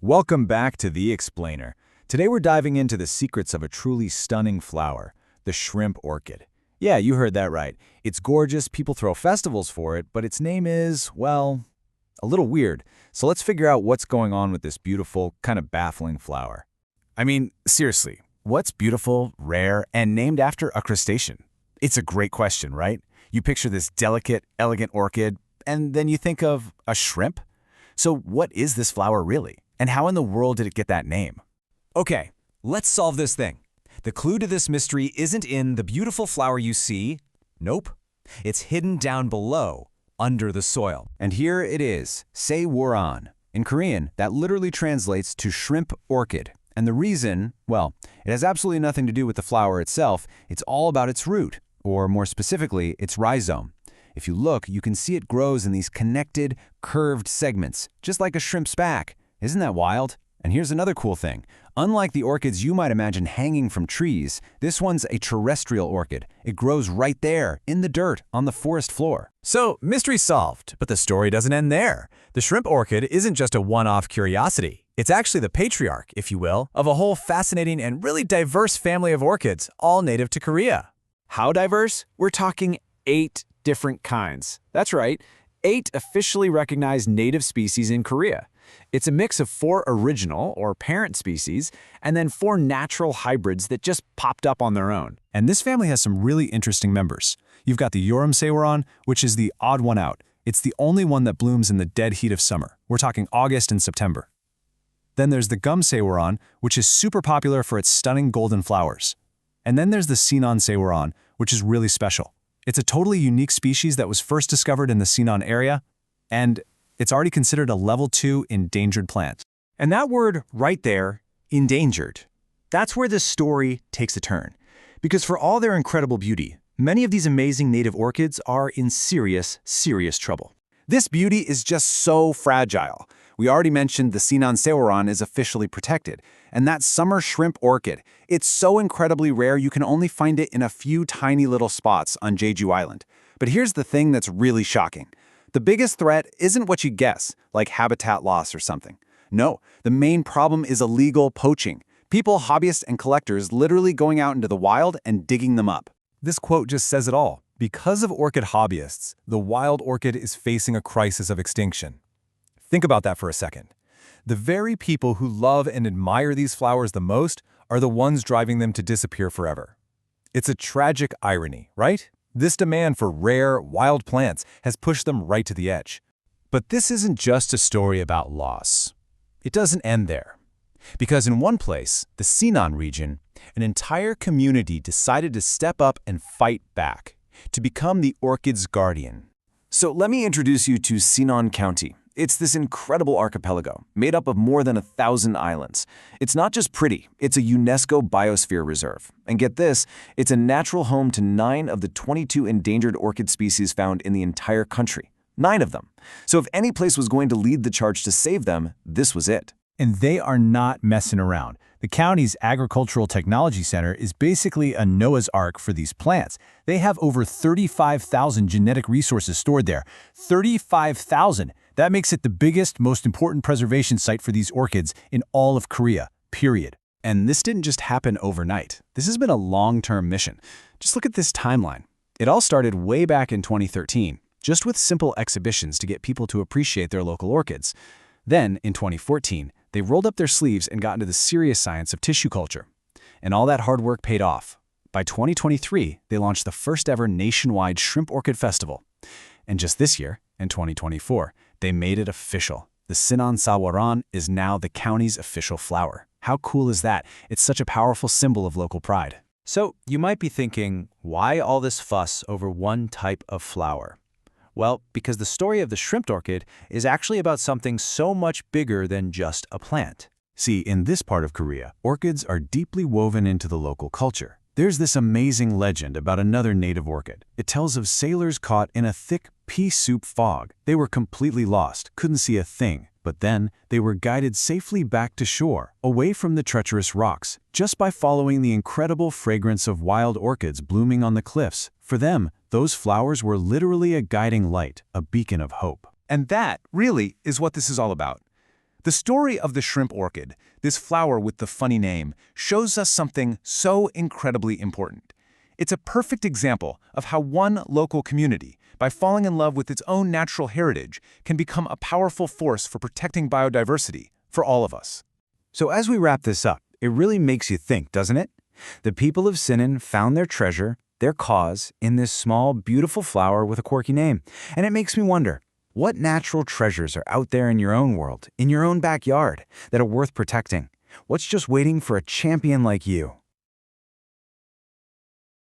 Welcome back to The Explainer. Today we're diving into the secrets of a truly stunning flower, the shrimp orchid. Yeah, you heard that right. It's gorgeous, people throw festivals for it, but its name is, well, a little weird. So let's figure out what's going on with this beautiful, kind of baffling flower. I mean, seriously, what's beautiful, rare, and named after a crustacean? It's a great question, right? You picture this delicate, elegant orchid, and then you think of a shrimp? So what is this flower really? And how in the world did it get that name? Okay, let's solve this thing. The clue to this mystery isn't in the beautiful flower you see. Nope. It's hidden down below, under the soil. And here it is, 새우란. In Korean, that literally translates to shrimp orchid. And the reason, well, it has absolutely nothing to do with the flower itself. It's all about its root, or more specifically, its rhizome. If you look, you can see it grows in these connected, curved segments, just like a shrimp's back. Isn't that wild? And here's another cool thing. Unlike the orchids you might imagine hanging from trees, this one's a terrestrial orchid. It grows right there, in the dirt, on the forest floor. So, mystery solved, but the story doesn't end there. The shrimp orchid isn't just a one-off curiosity. It's actually the patriarch, if you will, of a whole fascinating and really diverse family of orchids, all native to Korea. How diverse? We're talking 8 different kinds. That's right, 8 officially recognized native species in Korea. It's a mix of 4 original, or parent species, and then 4 natural hybrids that just popped up on their own. And this family has some really interesting members. You've got the Yurumseuran, which is the odd one out. It's the only one that blooms in the dead heat of summer. We're talking August and September. Then there's the Gumseuran, which is super popular for its stunning golden flowers. And then there's the Sinantseuran, which is really special. It's a totally unique species that was first discovered in the Sinan area, and it's already considered a level 2 endangered plant. And that word right there, endangered, that's where this story takes a turn. Because for all their incredible beauty, many of these amazing native orchids are in serious, serious trouble. This beauty is just so fragile. We already mentioned the Sinantseuran is officially protected, and that summer shrimp orchid, it's so incredibly rare you can only find it in a few tiny little spots on Jeju Island. But here's the thing that's really shocking. The biggest threat isn't what you guess, like habitat loss or something. No, the main problem is illegal poaching. People, hobbyists, and collectors literally going out into the wild and digging them up. This quote just says it all. Because of orchid hobbyists, the wild orchid is facing a crisis of extinction. Think about that for a second. The very people who love and admire these flowers the most are the ones driving them to disappear forever. It's a tragic irony, right? This demand for rare, wild plants has pushed them right to the edge. But this isn't just a story about loss. It doesn't end there. Because in one place, the Sinan region, an entire community decided to step up and fight back, to become the orchid's guardian. So let me introduce you to Sinan County. It's this incredible archipelago, made up of more than 1,000 islands. It's not just pretty, it's a UNESCO biosphere reserve. And get this, it's a natural home to 9 of the 22 endangered orchid species found in the entire country. 9 of them. So if any place was going to lead the charge to save them, this was it. And they are not messing around. The county's Agricultural Technology Center is basically a Noah's Ark for these plants. They have over 35,000 genetic resources stored there. 35,000! That makes it the biggest, most important preservation site for these orchids in all of Korea, period. And this didn't just happen overnight. This has been a long-term mission. Just look at this timeline. It all started way back in 2013, just with simple exhibitions to get people to appreciate their local orchids. Then, in 2014, they rolled up their sleeves and got into the serious science of tissue culture. And all that hard work paid off. By 2023, they launched the first ever nationwide Shrimp Orchid Festival. And just this year, in 2024, they made it official. The Sinantseuran is now the county's official flower. How cool is that? It's such a powerful symbol of local pride. So, you might be thinking, why all this fuss over one type of flower? Well, because the story of the shrimp orchid is actually about something so much bigger than just a plant. See, in this part of Korea, orchids are deeply woven into the local culture. There's this amazing legend about another native orchid. It tells of sailors caught in a thick pea soup fog. They were completely lost, couldn't see a thing. But then, they were guided safely back to shore, away from the treacherous rocks, just by following the incredible fragrance of wild orchids blooming on the cliffs. For them, those flowers were literally a guiding light, a beacon of hope. And that, really, is what this is all about. The story of the shrimp orchid, this flower with the funny name, shows us something so incredibly important. It's a perfect example of how one local community, by falling in love with its own natural heritage, can become a powerful force for protecting biodiversity for all of us. So as we wrap this up, it really makes you think, doesn't it? The people of Sinan found their treasure, their cause, in this small, beautiful flower with a quirky name. And it makes me wonder, what natural treasures are out there in your own world, in your own backyard, that are worth protecting? What's just waiting for a champion like you?